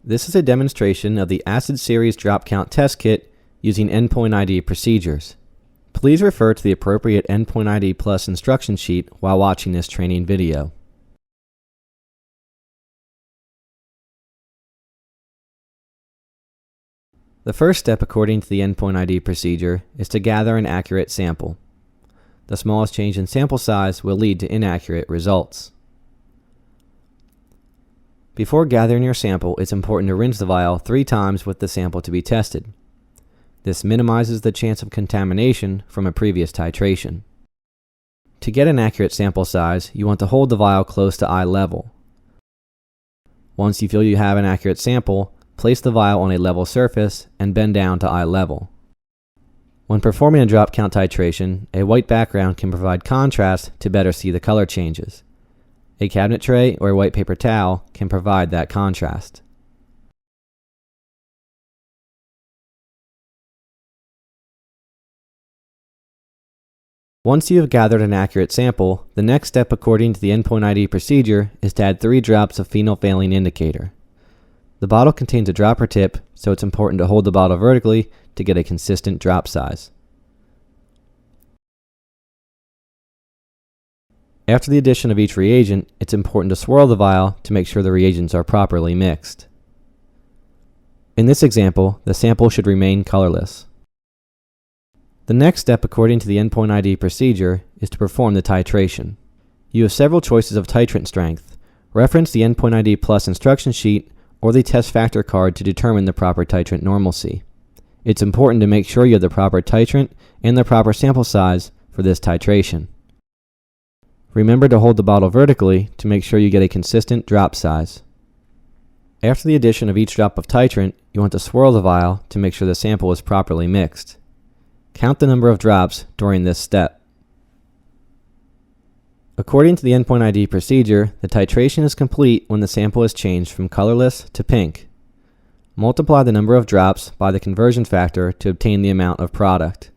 This is a demonstration of the Acid Series Drop Count Test Kit using EndPoint ID procedures. Please refer to the appropriate EndPoint ID Plus instruction sheet while watching this training video. The first step according to the EndPoint ID procedure is to gather an accurate sample. The smallest change in sample size will lead to inaccurate results. Before gathering your sample, it's important to rinse the vial 3 times with the sample to be tested. This minimizes the chance of contamination from a previous titration. To get an accurate sample size, you want to hold the vial close to eye level. Once you feel you have an accurate sample, place the vial on a level surface and bend down to eye level. When performing a drop count titration, a white background can provide contrast to better see the color changes. A cabinet tray or a white paper towel can provide that contrast. Once you have gathered an accurate sample, the next step according to the EndPoint ID procedure is to add 3 drops of phenolphthalein indicator. The bottle contains a dropper tip, so it's important to hold the bottle vertically to get a consistent drop size. After the addition of each reagent, it's important to swirl the vial to make sure the reagents are properly mixed. In this example, the sample should remain colorless. The next step according to the EndPoint ID procedure is to perform the titration. You have several choices of titrant strength. Reference the EndPoint ID Plus instruction sheet or the test factor card to determine the proper titrant normalcy. It's important to make sure you have the proper titrant and the proper sample size for this titration. Remember to hold the bottle vertically to make sure you get a consistent drop size. After the addition of each drop of titrant, you want to swirl the vial to make sure the sample is properly mixed. Count the number of drops during this step. According to the EndPoint ID procedure, the titration is complete when the sample is changed from colorless to pink. Multiply the number of drops by the conversion factor to obtain the amount of product.